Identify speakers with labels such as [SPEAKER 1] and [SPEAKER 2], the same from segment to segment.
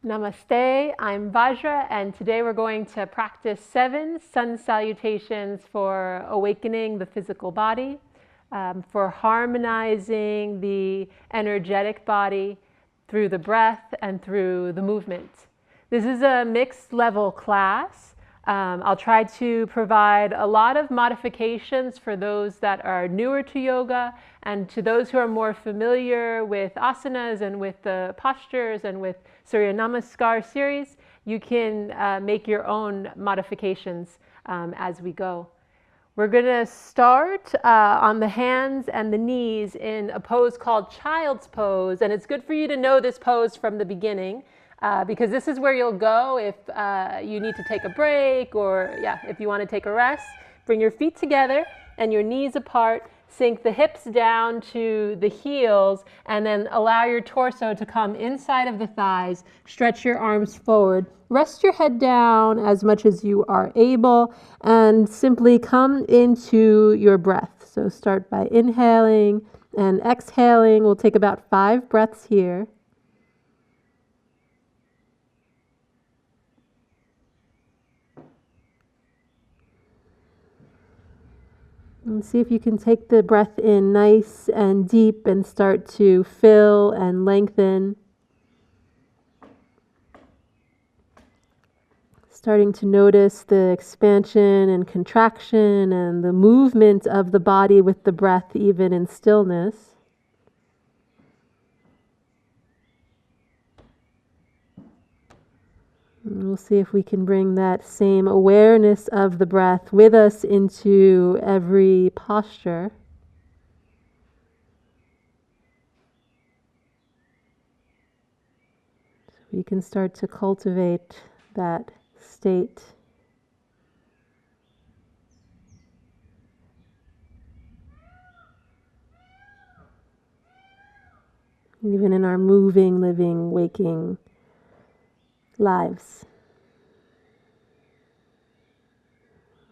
[SPEAKER 1] Namaste, I'm Vajra, and today we're going to practice 7 sun salutations for awakening the physical body, for harmonizing the energetic body through the breath and through the movement. This is a mixed level class. I'll try to provide a lot of modifications for those that are newer to yoga, and to those who are more familiar with asanas and with the postures and with Surya Namaskar series, you can make your own modifications as we go. We're going to start on the hands and the knees in a pose called Child's Pose, and it's good for you to know this pose from the beginning. Because this is where you'll go if you need to take a break, or if you want to take a rest. Bring your feet together and your knees apart. Sink the hips down to the heels, and then allow your torso to come inside of the thighs. Stretch your arms forward. Rest your head down as much as you are able, and simply come into your breath. So start by inhaling and exhaling. We'll take about 5 breaths here. And see if you can take the breath in nice and deep and start to fill and lengthen. Starting to notice the expansion and contraction and the movement of the body with the breath, even in stillness. And we'll see if we can bring that same awareness of the breath with us into every posture. So we can start to cultivate that state. Even in our moving, living, waking lives.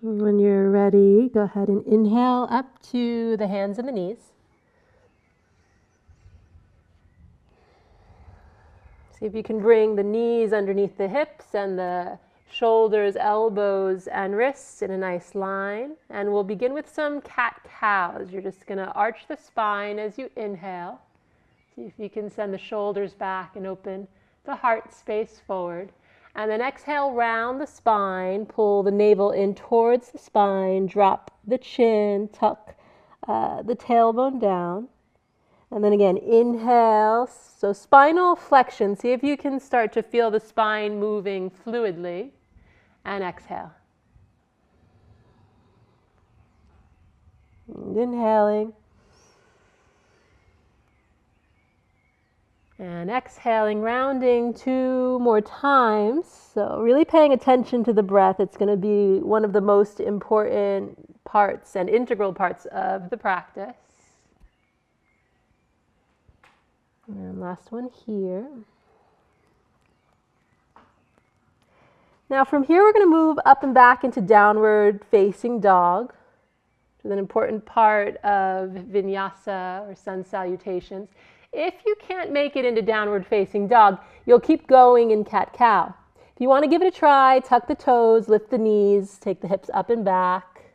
[SPEAKER 1] When you're ready, go ahead and inhale up to the hands and the knees. See if you can bring the knees underneath the hips and the shoulders, elbows, and wrists in a nice line. And we'll begin with some cat-cows. You're just going to arch the spine as you inhale. See if you can send the shoulders back and open the heart space forward. And then exhale, round the spine, pull the navel in towards the spine, drop the chin, tuck the tailbone down. And then again, inhale, so spinal flexion. See if you can start to feel the spine moving fluidly. And exhale. And inhaling. And exhaling, rounding 2 more times. So really paying attention to the breath. It's going to be one of the most important parts and integral parts of the practice. And last one here. Now from here we're going to move up and back into downward facing dog, which is an important part of vinyasa or sun salutations. If you can't make it into downward facing dog, you'll keep going in cat-cow. If you want to give it a try, tuck the toes, lift the knees, take the hips up and back,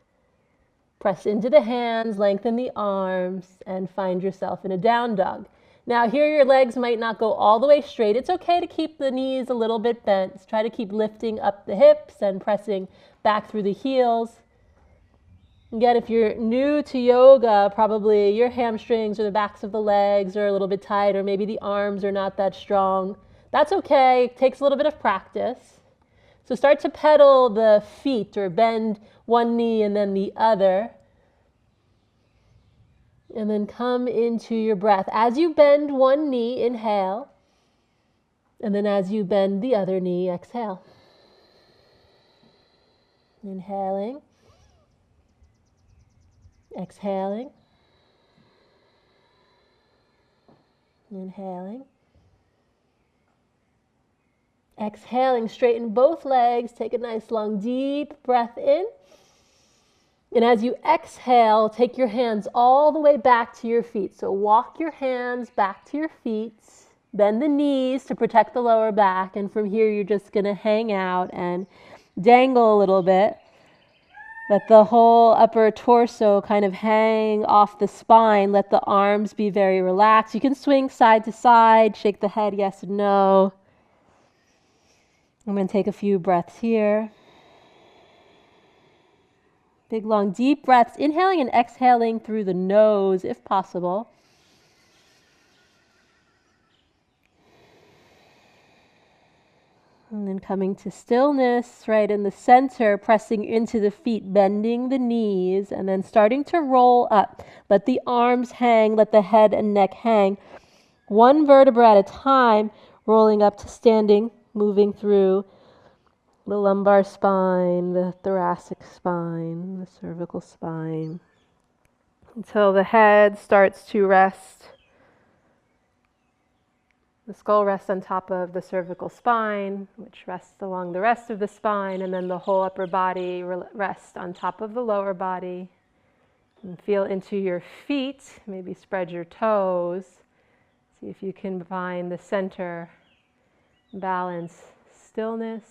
[SPEAKER 1] press into the hands, lengthen the arms, and find yourself in a down dog. Now here your legs might not go all the way straight. It's okay to keep the knees a little bit bent. Try to keep lifting up the hips and pressing back through the heels. Again, if you're new to yoga, probably your hamstrings or the backs of the legs are a little bit tight, or maybe the arms are not that strong. That's okay. It takes a little bit of practice. So start to pedal the feet, or bend one knee and then the other. And then come into your breath. As you bend one knee, inhale. And then as you bend the other knee, exhale. Inhaling. Exhaling. Inhaling. Exhaling, straighten both legs. Take a nice long deep breath in. And as you exhale, take your hands all the way back to your feet. So walk your hands back to your feet. Bend the knees to protect the lower back, and from here you're just going to hang out and dangle a little bit. Let the whole upper torso kind of hang off the spine. Let the arms be very relaxed. You can swing side to side, shake the head yes and no. I'm going to take a few breaths here. Big, long, deep breaths, inhaling and exhaling through the nose if possible. And then coming to stillness, right in the center, pressing into the feet, bending the knees, and then starting to roll up. Let the arms hang, let the head and neck hang. One vertebra at a time, rolling up to standing, moving through the lumbar spine, the thoracic spine, the cervical spine, until the head starts to rest. The skull rests on top of the cervical spine, which rests along the rest of the spine, and then the whole upper body rests on top of the lower body. And feel into your feet, maybe spread your toes. See if you can find the center, balance, stillness.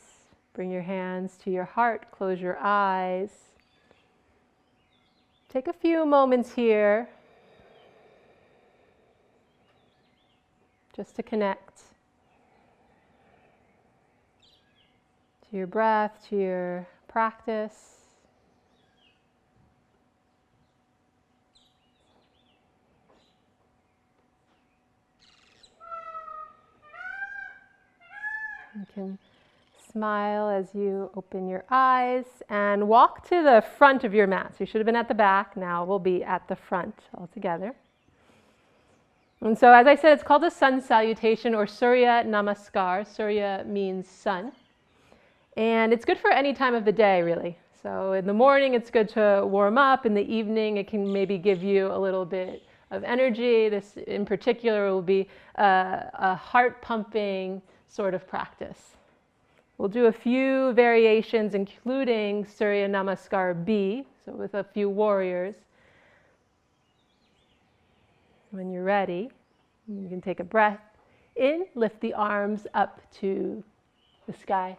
[SPEAKER 1] Bring your hands to your heart, close your eyes. Take a few moments here just to connect to your breath, to your practice. You can smile as you open your eyes and walk to the front of your mat. So you should have been at the back, now we'll be at the front all together. And so, as I said, it's called a sun salutation or Surya Namaskar. Surya means sun. And it's good for any time of the day, really. So in the morning, it's good to warm up. In the evening, it can maybe give you a little bit of energy. This, in particular, will be a heart-pumping sort of practice. We'll do a few variations, including Surya Namaskar B, so with a few warriors. When you're ready, you can take a breath in, lift the arms up to the sky.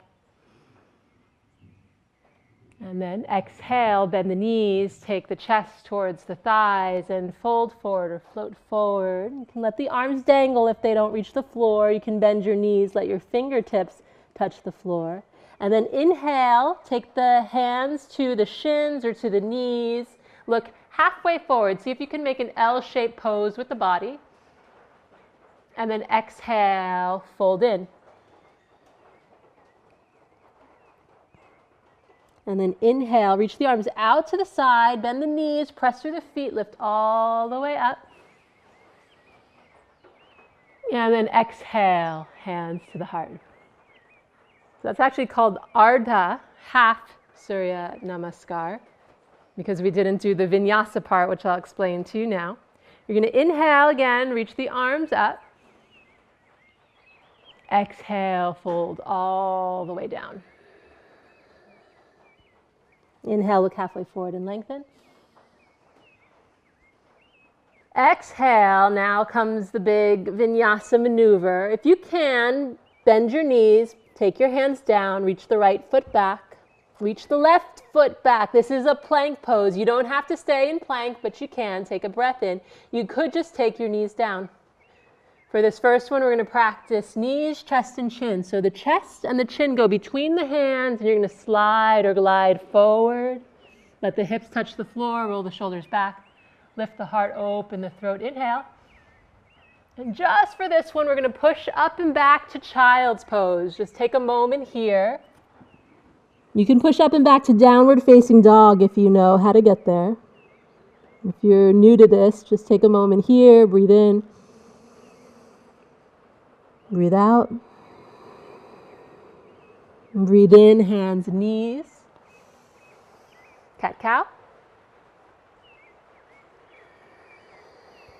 [SPEAKER 1] And then exhale, bend the knees, take the chest towards the thighs and fold forward or float forward. You can let the arms dangle if they don't reach the floor. You can bend your knees, let your fingertips touch the floor. And then inhale, take the hands to the shins or to the knees. Look halfway forward. See if you can make an L-shaped pose with the body. And then exhale, fold in. And then inhale, reach the arms out to the side, bend the knees, press through the feet, lift all the way up. And then exhale, hands to the heart. So that's actually called Ardha, half Surya Namaskar, because we didn't do the vinyasa part, which I'll explain to you now. You're going to inhale again, reach the arms up. Exhale, fold all the way down. Inhale, look halfway forward and lengthen. Exhale, now comes the big vinyasa maneuver. If you can, bend your knees, take your hands down, reach the right foot back, reach the left foot back. This is a plank pose. You don't have to stay in plank, but you can. Take a breath in. You could just take your knees down. For this first one, we're going to practice knees, chest, and chin. So the chest and the chin go between the hands, and you're going to slide or glide forward. Let the hips touch the floor, roll the shoulders back. Lift the heart, open the throat, inhale. And just for this one, we're going to push up and back to child's pose. Just take a moment here. You can push up and back to downward facing dog if you know how to get there. If you're new to this, just take a moment here, breathe in. Breathe out. Breathe in, hands and knees. Cat-cow.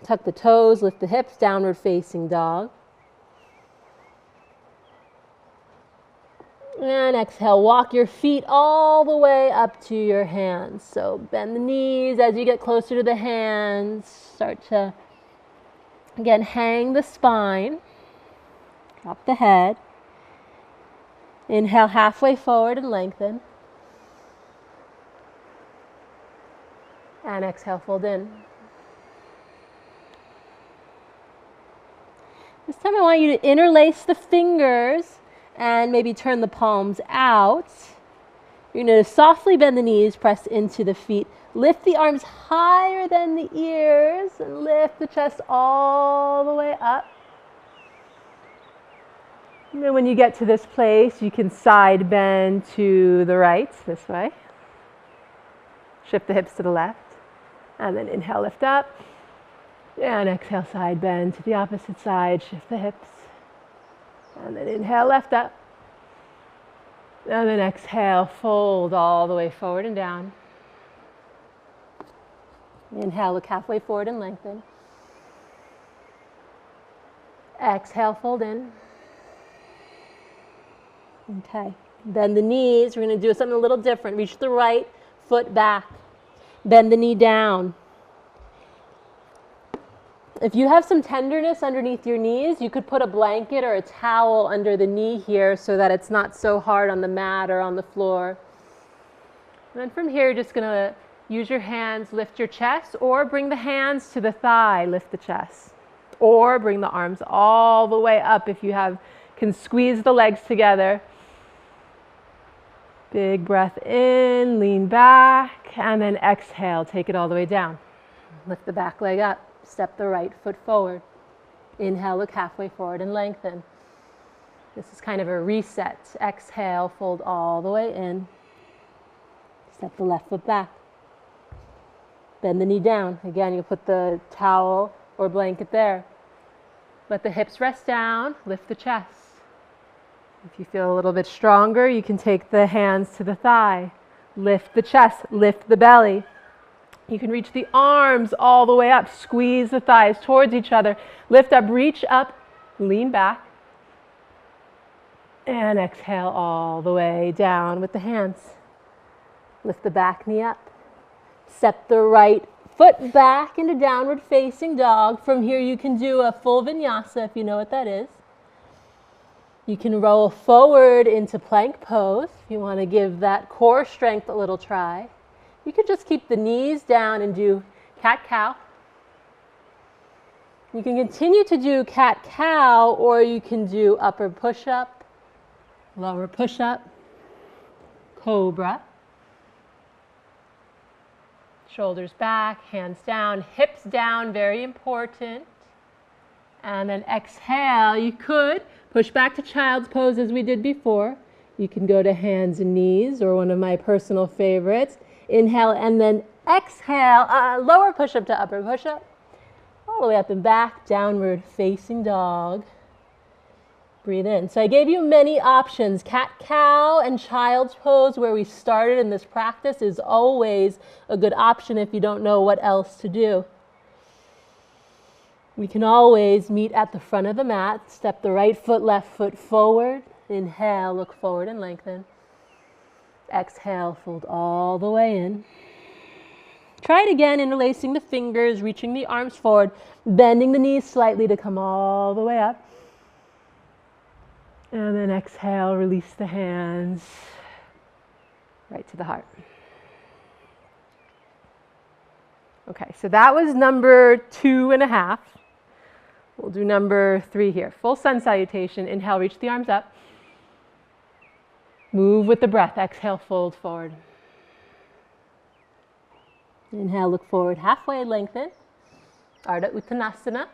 [SPEAKER 1] Tuck the toes, lift the hips, downward facing dog. And exhale, walk your feet all the way up to your hands. So bend the knees as you get closer to the hands. Start to, again, hang the spine. Drop the head. Inhale halfway forward and lengthen. And exhale, fold in. This time I want you to interlace the fingers and maybe turn the palms out. You're going to softly bend the knees, press into the feet. Lift the arms higher than the ears and lift the chest all the way up. And then when you get to this place, you can side bend to the right, this way. Shift the hips to the left. And then inhale, lift up. And exhale, side bend to the opposite side. Shift the hips. And then inhale, left up. And then exhale, fold all the way forward and down. Inhale, look halfway forward and lengthen. Exhale, fold in. Okay, bend the knees. We're going to do something a little different. Reach the right foot back. Bend the knee down. If you have some tenderness underneath your knees, you could put a blanket or a towel under the knee here so that it's not so hard on the mat or on the floor. And then from here, you're just going to use your hands, lift your chest, or bring the hands to the thigh, lift the chest. Or bring the arms all the way up if you can squeeze the legs together. Big breath in, lean back, and then exhale, take it all the way down. Lift the back leg up, step the right foot forward. Inhale, look halfway forward and lengthen. This is kind of a reset. Exhale, fold all the way in. Step the left foot back. Bend the knee down. Again, you put the towel or blanket there. Let the hips rest down, lift the chest. If you feel a little bit stronger, you can take the hands to the thigh. Lift the chest, lift the belly. You can reach the arms all the way up. Squeeze the thighs towards each other. Lift up, reach up, lean back. And exhale all the way down with the hands. Lift the back knee up. Step the right foot back into downward facing dog. From here you can do a full vinyasa if you know what that is. You can roll forward into plank pose if you want to give that core strength a little try. You could just keep the knees down and do cat-cow. You can continue to do cat-cow, or you can do upper push-up, lower push-up, cobra. Shoulders back, hands down, hips down, very important. And then exhale, you could push back to child's pose as we did before. You can go to hands and knees, or one of my personal favorites. Inhale and then exhale, lower push-up to upper push-up. All the way up and back, downward facing dog. Breathe in. So I gave you many options. Cat-cow and child's pose, where we started in this practice, is always a good option if you don't know what else to do. We can always meet at the front of the mat. Step the right foot, left foot forward. Inhale, look forward and lengthen. Exhale, fold all the way in. Try it again, interlacing the fingers, reaching the arms forward, bending the knees slightly to come all the way up. And then exhale, release the hands right to the heart. Okay, so that was number 2.5. We'll do number 3 here. Full sun salutation. Inhale, reach the arms up. Move with the breath. Exhale, fold forward. Inhale, look forward, halfway lengthen. Ardha Uttanasana.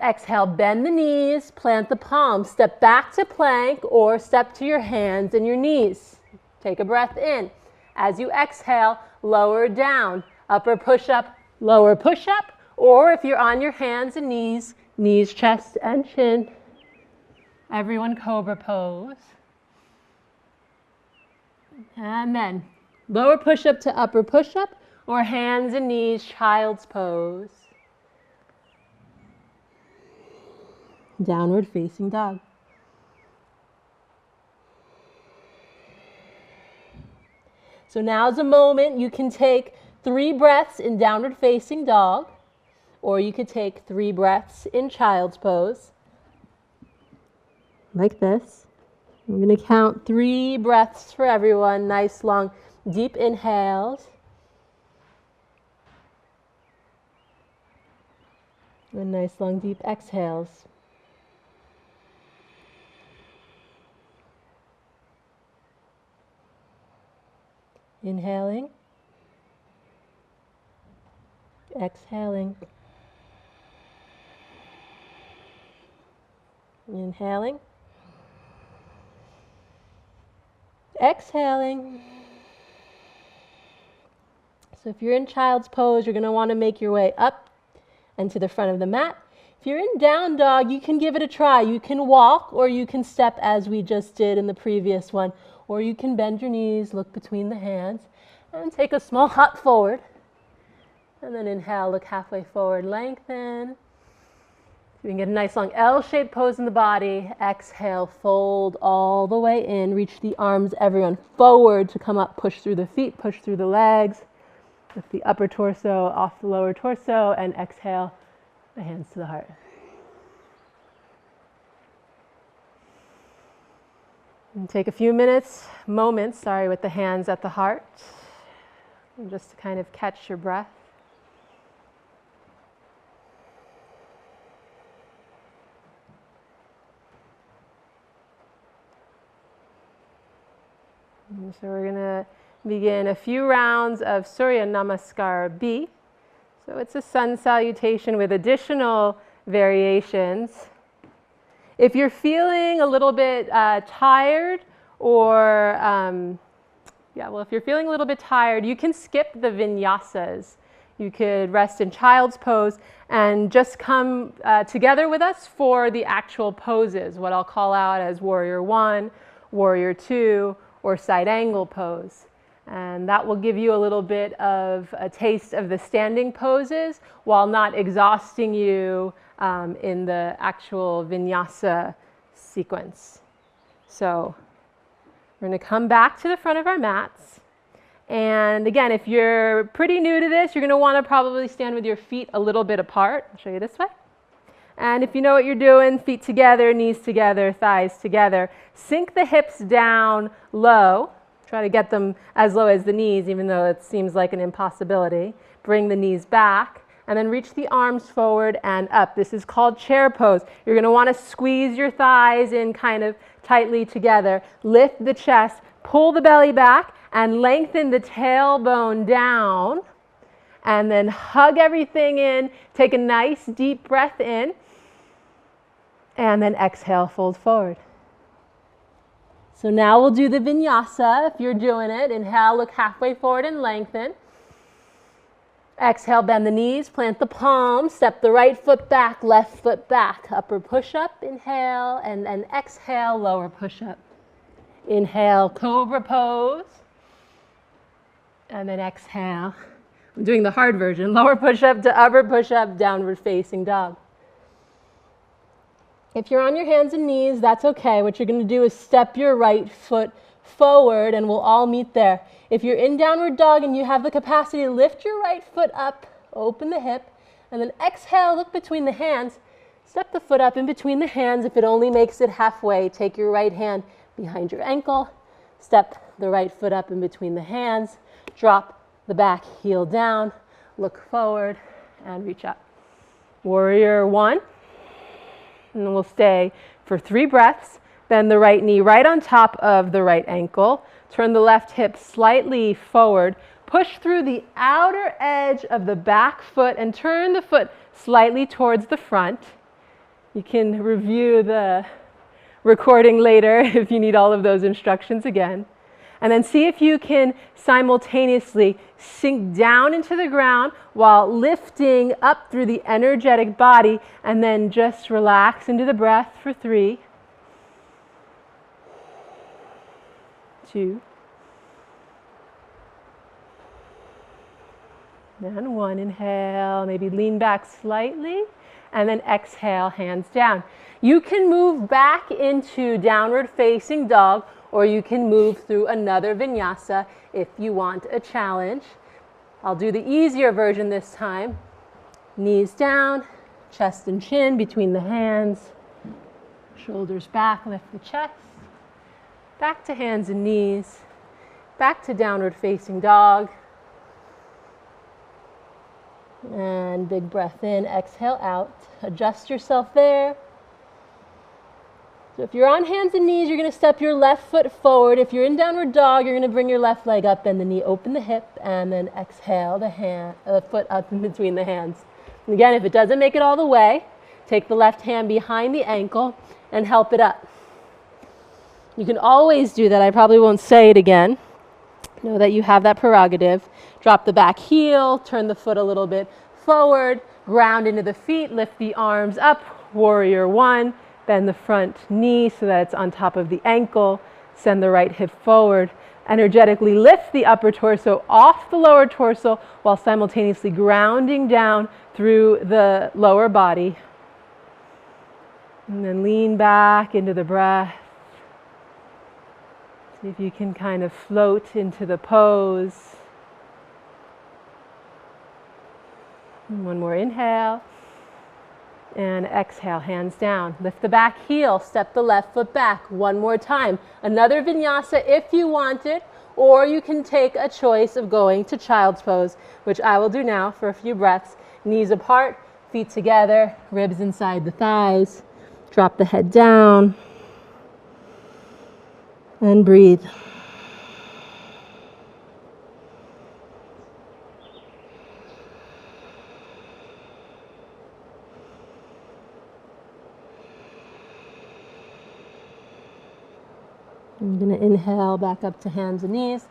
[SPEAKER 1] Exhale, bend the knees, plant the palms. Step back to plank or step to your hands and your knees. Take a breath in. As you exhale, lower down. Upper push-up, lower push-up. Or if you're on your hands and knees, knees, chest, and chin. Everyone cobra pose. And then lower push-up to upper push-up, or hands and knees, child's pose. Downward facing dog. So now's a moment you can take 3 breaths in downward facing dog, or you could take 3 breaths in child's pose. like this. I'm going to count 3 breaths for everyone. Nice, long, deep inhales. And nice, long, deep exhales. Inhaling. Exhaling. Inhaling. Exhaling. So if you're in child's pose, you're going to want to make your way up and to the front of the mat. If you're in down dog, you can give it a try. You can walk or you can step as we just did in the previous one. Or you can bend your knees, look between the hands, and take a small hop forward. And then inhale, look halfway forward, lengthen. So you can get a nice long L-shaped pose in the body. Exhale, fold all the way in. Reach the arms, everyone, forward to come up. Push through the feet, push through the legs. Lift the upper torso off the lower torso. And exhale, the hands to the heart. And take a few moments, with the hands at the heart. And just to kind of catch your breath. And so we're going to begin a few rounds of Surya Namaskar B. So it's a sun salutation with additional variations. If you're feeling a little bit tired if you're feeling a little bit tired, you can skip the vinyasas. You could rest in child's pose and just come together with us for the actual poses, what I'll call out as Warrior 1, Warrior 2, or side angle pose. And that will give you a little bit of a taste of the standing poses while not exhausting you in the actual vinyasa sequence. So we're going to come back to the front of our mats. And again, if you're pretty new to this, you're going to want to probably stand with your feet a little bit apart. I'll show you this way. And if you know what you're doing, feet together, knees together, thighs together. Sink the hips down low. Try to get them as low as the knees, even though it seems like an impossibility. Bring the knees back, and then reach the arms forward and up. This is called chair pose. You're going to want to squeeze your thighs in kind of tightly together. Lift the chest, pull the belly back, and lengthen the tailbone down. And then hug everything in. Take a nice deep breath in. And then exhale, fold forward. So now we'll do the vinyasa. If you're doing it, inhale, look halfway forward and lengthen. Exhale, bend the knees, plant the palms, step the right foot back, left foot back. Upper push-up, inhale, and then exhale, lower push-up. Inhale, cobra pose. And then exhale. I'm doing the hard version. Lower push-up to upper push-up, downward facing dog. If you're on your hands and knees, that's okay. What you're going to do is step your right foot forward, and we'll all meet there. If you're in downward dog and you have the capacity to lift your right foot up, open the hip, and then exhale, look between the hands. Step the foot up in between the hands. If it only makes it halfway, take your right hand behind your ankle. Step the right foot up in between the hands. Drop the back heel down. Look forward and reach up. Warrior 1. And we'll stay for 3 breaths. Bend the right knee right on top of the right ankle. Turn the left hip slightly forward. Push through the outer edge of the back foot and turn the foot slightly towards the front. You can review the recording later if you need all of those instructions again. And then see if you can simultaneously sink down into the ground while lifting up through the energetic body, and then just relax into the breath for 3, 2, and 1. Inhale, maybe lean back slightly, and then exhale, hands down. You can move back into downward facing dog, or you can move through another vinyasa if you want a challenge. I'll do the easier version this time. Knees down, chest and chin between the hands, Shoulders back, lift the chest. Back to hands and knees. Back to downward facing dog. And big breath in, exhale out. Adjust yourself there. So if you're on hands and knees, you're going to step your left foot forward. If you're in downward dog, you're going to bring your left leg up, bend the knee, open the hip, and then exhale the foot up in between the hands. And again, if it doesn't make it all the way, take the left hand behind the ankle and help it up. You can always do that. I probably won't say it again. Know that you have that prerogative. Drop the back heel, turn the foot a little bit forward, ground into the feet, lift the arms up, warrior one. Bend the front knee so that it's on top of the ankle. Send the right hip forward. Energetically lift the upper torso off the lower torso while simultaneously grounding down through the lower body. And then lean back into the breath. See if you can kind of float into the pose. And one more inhale. And exhale, hands down. Lift the back heel, step the left foot back. One more time. Another vinyasa if you want it, or you can take a choice of going to child's pose, which I will do now for a few breaths. Knees apart, feet together, ribs inside the thighs. Drop the head down. And breathe. I'm going to inhale back up to hands and knees.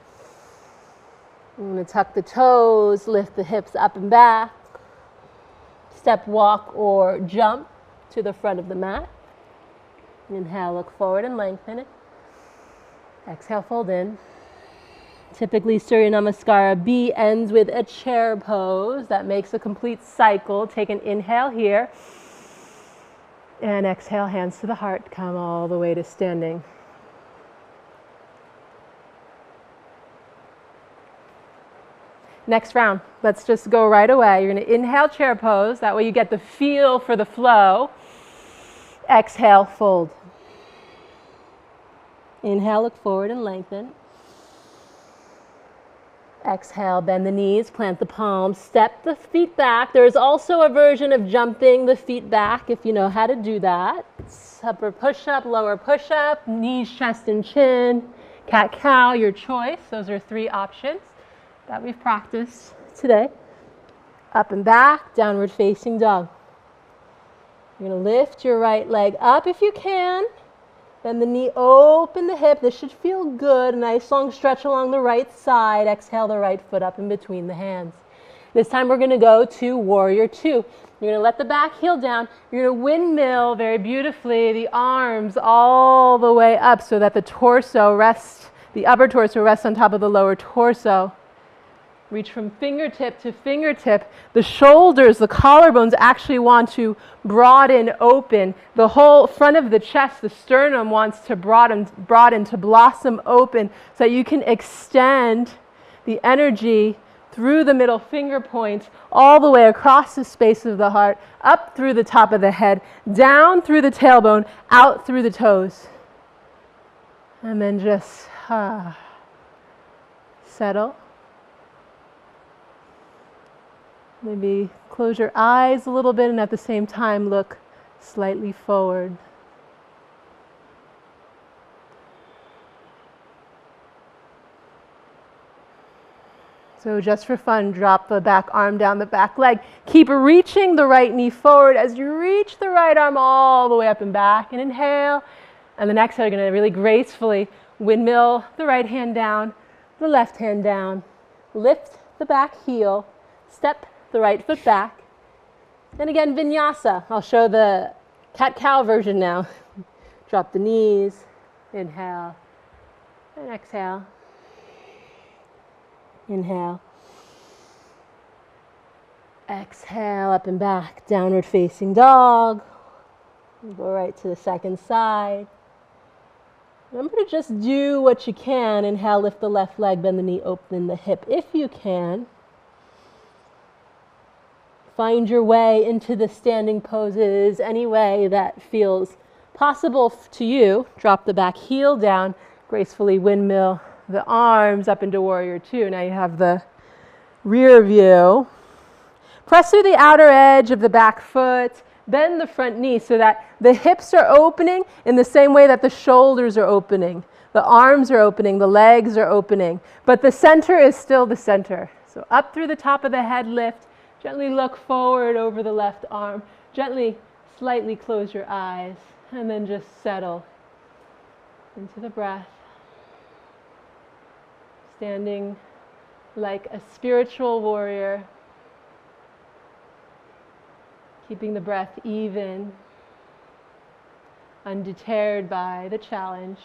[SPEAKER 1] I'm going to tuck the toes, lift the hips up and back. Step, walk, or jump to the front of the mat. Inhale, look forward and lengthen it. Exhale, fold in. Typically, Surya Namaskara B ends with a chair pose. That makes a complete cycle. Take an inhale here. And exhale, hands to the heart. Come all the way to standing. Next round, let's just go right away. You're going to inhale, chair pose. That way you get the feel for the flow. Exhale, fold. Inhale, look forward and lengthen. Exhale, bend the knees, plant the palms, step the feet back. There is also a version of jumping the feet back if you know how to do that. Upper push-up, lower push-up, knees, chest, and chin. Cat-cow, your choice. Those are 3 options that we've practiced today. Up and back, downward facing dog. You're going to lift your right leg up if you can. Bend the knee, open the hip. This should feel good. A nice long stretch along the right side. Exhale the right foot up in between the hands. This time we're going to go to warrior 2. You're going to let the back heel down. You're going to windmill very beautifully the arms all the way up so that the torso rests, the upper torso rests on top of the lower torso. Reach from fingertip to fingertip. The shoulders, the collarbones actually want to broaden open. The whole front of the chest, the sternum wants to broaden to blossom open so that you can extend the energy through the middle finger points, all the way across the space of the heart, up through the top of the head, down through the tailbone, out through the toes. And then just settle. Maybe close your eyes a little bit and at the same time look slightly forward. So just for fun, drop the back arm down the back leg. Keep reaching the right knee forward as you reach the right arm all the way up and back. And inhale. And then exhale, you're going to really gracefully windmill the right hand down, the left hand down. Lift the back heel. Step the right foot back. And again, vinyasa. I'll show the cat-cow version now. Drop the knees. Inhale. And exhale. Inhale. Exhale, up and back. Downward facing dog. Go right to the second side. Remember to just do what you can. Inhale, lift the left leg, bend the knee, open the hip if you can. Find your way into the standing poses any way that feels possible to you, drop the back heel down, gracefully windmill the arms up into warrior two. Now you have the rear view. Press through the outer edge of the back foot, bend the front knee so that the hips are opening in the same way that the shoulders are opening. The arms are opening, the legs are opening, but the center is still the center. So up through the top of the head, lift, gently look forward over the left arm, gently, slightly close your eyes, and then just settle into the breath. Standing like a spiritual warrior, keeping the breath even, undeterred by the challenge.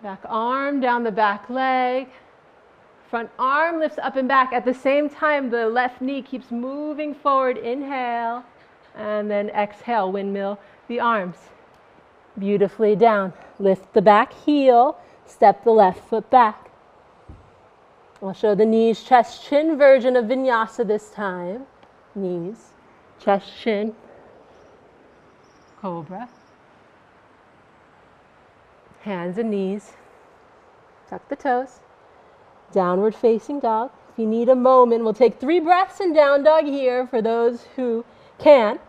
[SPEAKER 1] Back arm down the back leg. Front arm lifts up and back. At the same time, the left knee keeps moving forward. Inhale, and then exhale, windmill the arms. Beautifully down. Lift the back heel, step the left foot back. I'll show the knees, chest, chin version of vinyasa this time. Knees, chest, chin, cobra. Hands and knees. Tuck the toes. Downward facing dog. If you need a moment, we'll take 3 breaths in down dog here for those who can,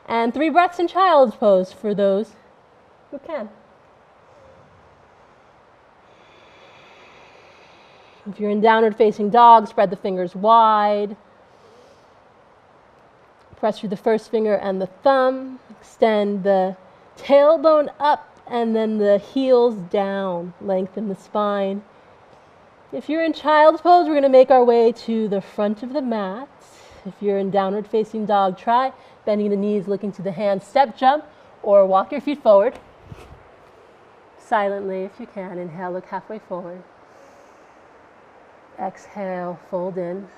[SPEAKER 1] and 3 breaths in child's pose for those who can. If you're in downward facing dog, spread the fingers wide. Press through the first finger and the thumb. Extend the tailbone up and then the heels down. Lengthen the spine. If you're in child's pose, we're going to make our way to the front of the mat. If you're in downward facing dog, try bending the knees, looking to the hands. Step, jump, or walk your feet forward. Silently, if you can. Inhale, look halfway forward. Exhale, fold in.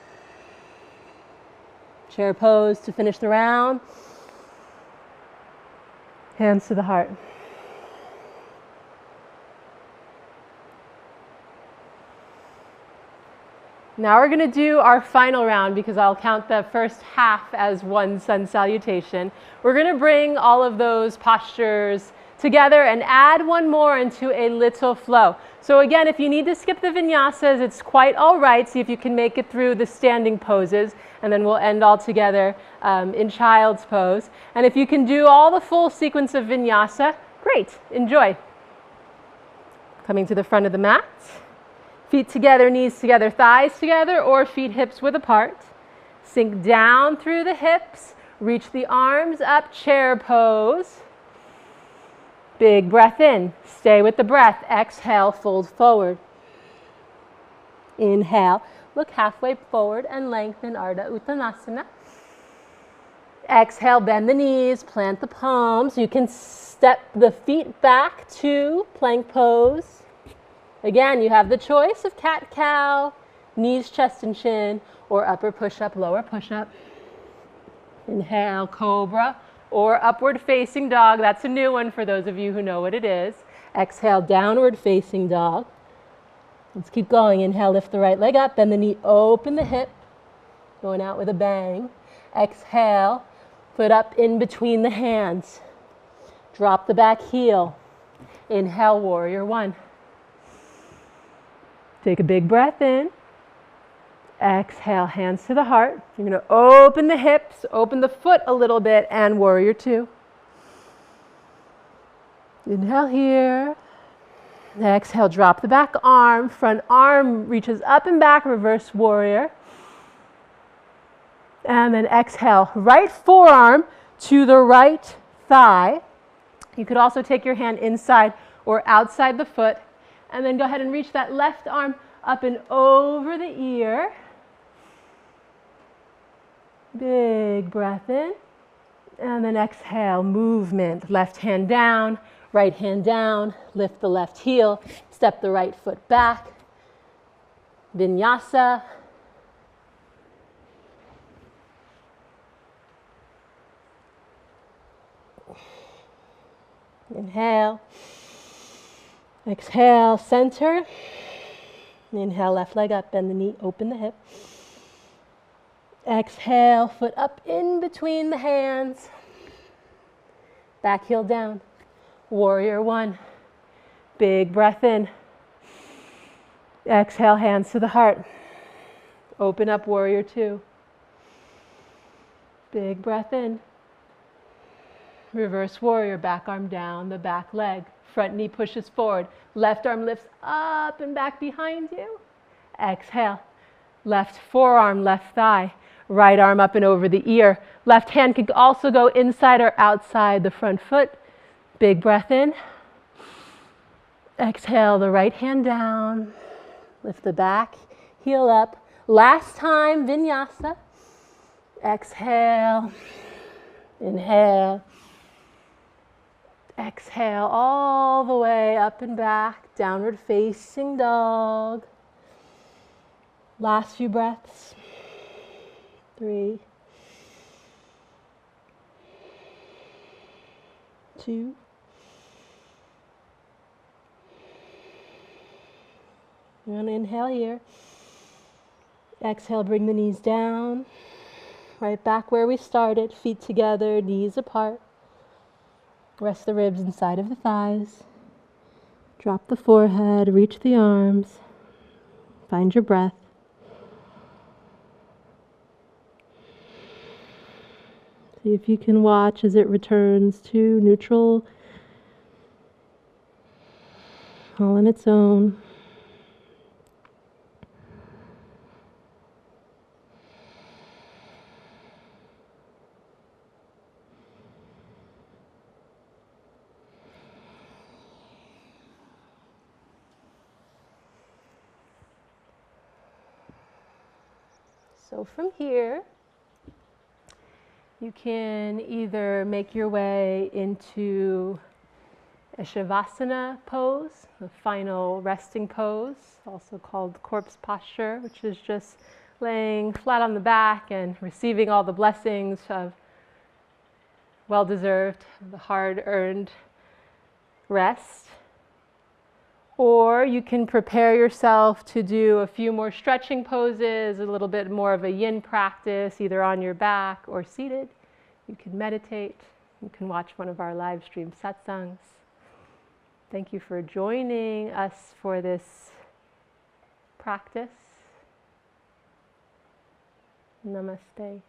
[SPEAKER 1] Chair pose to finish the round. Hands to the heart. Now we're going to do our final round because I'll count the first half as one sun salutation. We're going to bring all of those postures together and add one more into a little flow. So again, if you need to skip the vinyasas, it's quite all right. See if you can make it through the standing poses, and then we'll end all together in child's pose. And if you can do all the full sequence of vinyasa, great, enjoy. Coming to the front of the mat. Feet together, knees together, thighs together, or feet hips width apart. Sink down through the hips, reach the arms up, chair pose. Big breath in, stay with the breath. Exhale, fold forward. Inhale, look halfway forward and lengthen Ardha Uttanasana. Exhale, bend the knees, plant the palms. You can step the feet back to plank pose. Again, you have the choice of cat-cow, knees, chest, and chin, or upper push-up, lower push-up. Inhale, cobra, or upward facing dog. That's a new one for those of you who know what it is. Exhale, downward facing dog. Let's keep going. Inhale, lift the right leg up, bend the knee, open the hip, going out with a bang. Exhale, foot up in between the hands. Drop the back heel. Inhale, warrior one. Take a big breath in. Exhale, hands to the heart. You're going to open the hips, open the foot a little bit, and warrior two. Inhale here. Exhale, drop the back arm. Front arm reaches up and back, reverse warrior. And then exhale, right forearm to the right thigh. You could also take your hand inside or outside the foot. And then go ahead and reach that left arm up and over the ear. Big breath in. And then exhale, movement. Left hand down, right hand down. Lift the left heel. Step the right foot back. Vinyasa. Inhale. Exhale, center. Inhale, left leg up, bend the knee, open the hip. Exhale, foot up in between the hands. Back heel down. Warrior one. Big breath in. Exhale, hands to the heart. Open up, warrior two. Big breath in. Reverse warrior, back arm down, the back leg. Front knee pushes forward. Left arm lifts up and back behind you. Exhale. Left forearm, left thigh. Right arm up and over the ear. Left hand can also go inside or outside the front foot. Big breath in. Exhale, the right hand down. Lift the back, heel up. Last time, vinyasa. Exhale. Inhale. Exhale all the way up and back. Downward facing dog. Last few breaths. 3, 2, you're going to inhale here. Exhale, bring the knees down. Right back where we started. Feet together, knees apart. Rest the ribs inside of the thighs. Drop the forehead, reach the arms. Find your breath. See if you can watch as it returns to neutral, all on its own. So from here, you can either make your way into a Shavasana pose, the final resting pose, also called corpse posture, which is just laying flat on the back and receiving all the blessings of well-deserved, the hard-earned rest. Or you can prepare yourself to do a few more stretching poses, a little bit more of a yin practice, either on your back or seated. You can meditate. You can watch one of our live stream satsangs. Thank you for joining us for this practice. Namaste.